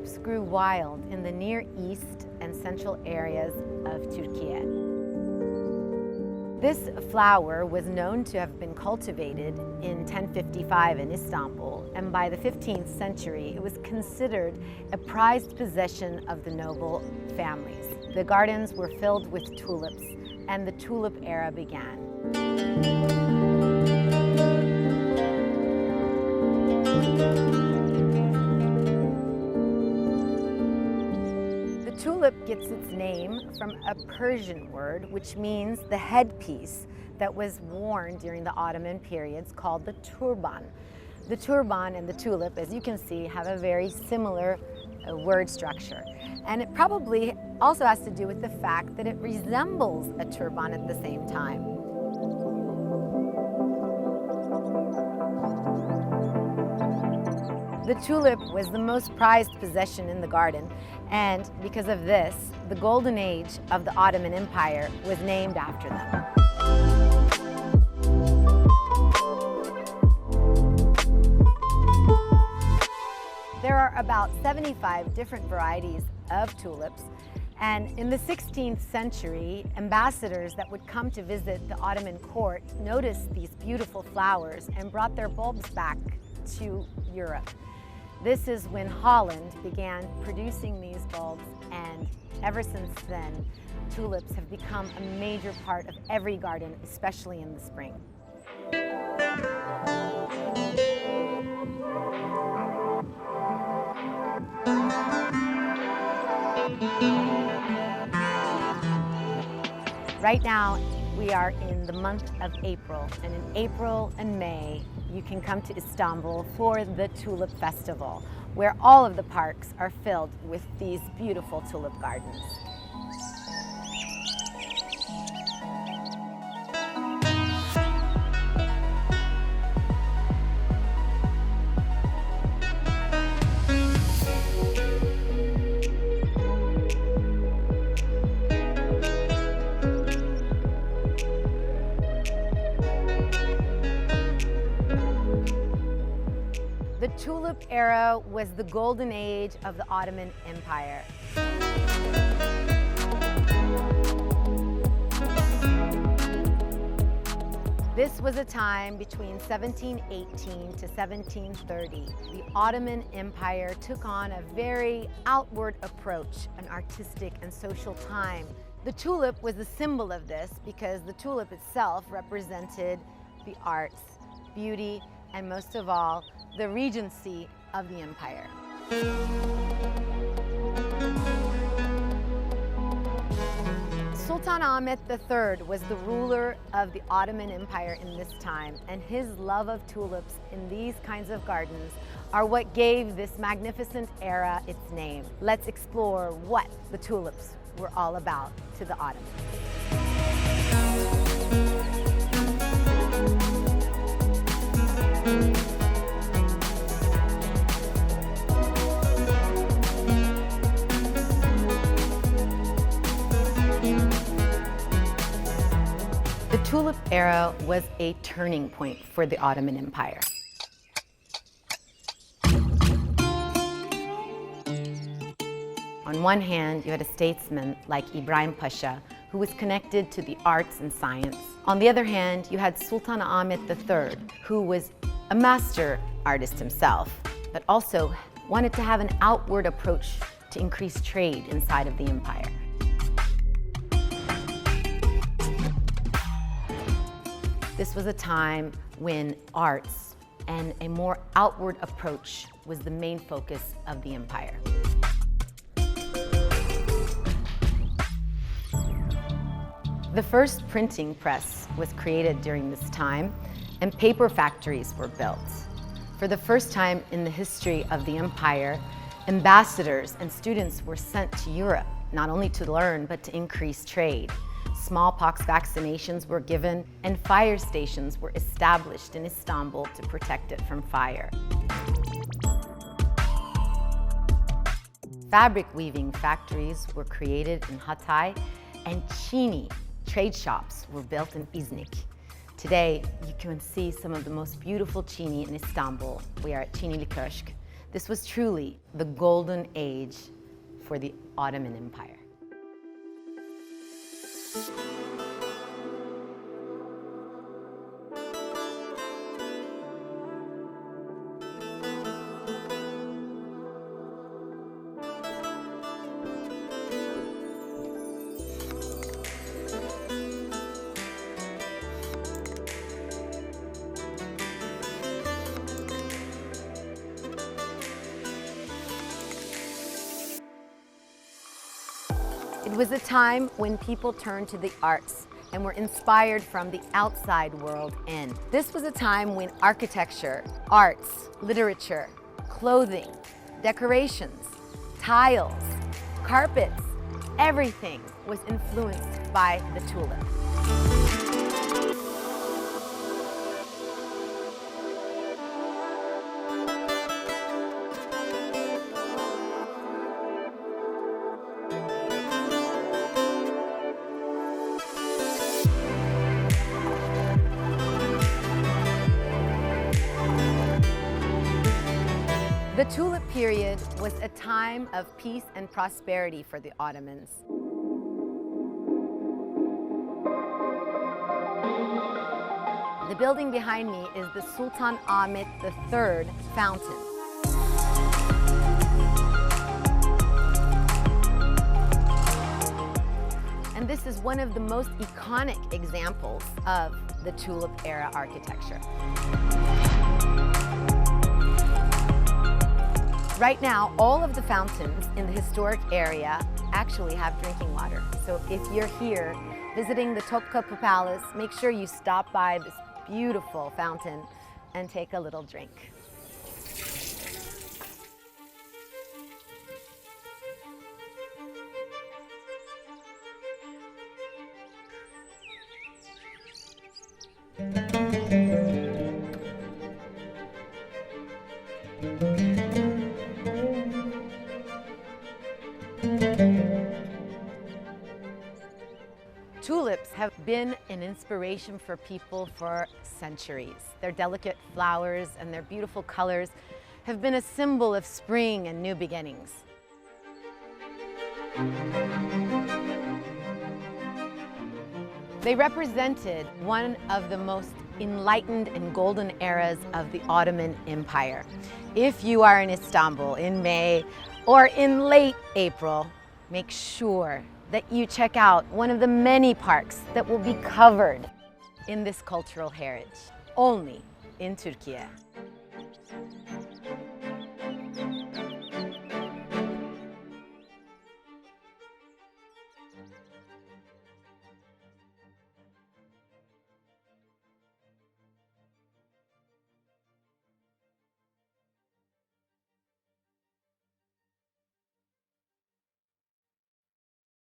tulips grew wild in the Near East and central areas of Türkiye. This flower was known to have been cultivated in 1055 in Istanbul, and by the 15th century it was considered a prized possession of the noble families. The gardens were filled with tulips, and the Tulip Era began. The tulip gets its name from a Persian word which means the headpiece that was worn during the Ottoman periods called the turban. The turban and the tulip, as you can see, have a very similar word structure. And it probably also has to do with the fact that it resembles a turban at the same time. The tulip was the most prized possession in the garden, and because of this, the golden age of the Ottoman Empire was named after them. There are about 75 different varieties of tulips, and in the 16th century, ambassadors that would come to visit the Ottoman court noticed these beautiful flowers and brought their bulbs back to Europe. This is when Holland began producing these bulbs, and ever since then, tulips have become a major part of every garden, especially in the spring. Right now, we are in the month of April, and in April and May, you can come to Istanbul for the Tulip Festival, where all of the parks are filled with these beautiful tulip gardens. The Tulip Era was the golden age of the Ottoman Empire. This was a time between 1718 to 1730. The Ottoman Empire took on a very outward approach, an artistic and social time. The tulip was a symbol of this because the tulip itself represented the arts, beauty, and most of all, the regency of the empire. Sultan Ahmet III was the ruler of the Ottoman Empire in this time, and his love of tulips in these kinds of gardens are what gave this magnificent era its name. Let's explore what the tulips were all about to the Ottomans. The Tulip Era was a turning point for the Ottoman Empire. On one hand, you had a statesman like Ibrahim Pasha, who was connected to the arts and science. On the other hand, you had Sultan Ahmet III, who was a master artist himself, but also wanted to have an outward approach to increase trade inside of the empire. This was a time when arts and a more outward approach was the main focus of the empire. The first printing press was created during this time, and paper factories were built. For the first time in the history of the empire, ambassadors and students were sent to Europe, not only to learn, but to increase trade. Smallpox vaccinations were given, and fire stations were established in Istanbul to protect it from fire. Fabric weaving factories were created in Hatay, and Çini trade shops were built in Iznik. Today, you can see some of the most beautiful Çini in Istanbul. We are at Çinili Köşk. This was truly the golden age for the Ottoman Empire. It was a time when people turned to the arts and were inspired from the outside world in. This was a time when architecture, arts, literature, clothing, decorations, tiles, carpets, everything was influenced by the tulip. The tulip period was a time of peace and prosperity for the Ottomans. The building behind me is the Sultan Ahmet III fountain. And this is one of the most iconic examples of the Tulip Era architecture. Right now, all of the fountains in the historic area actually have drinking water. So if you're here visiting the Topkapı Palace, make sure you stop by this beautiful fountain and take a little drink. Tulips have been an inspiration for people for centuries. Their delicate flowers and their beautiful colors have been a symbol of spring and new beginnings. They represented one of the most enlightened and golden eras of the Ottoman Empire. If you are in Istanbul in May or in late April, make sure that you check out one of the many parks that will be covered in this cultural heritage, only in Türkiye.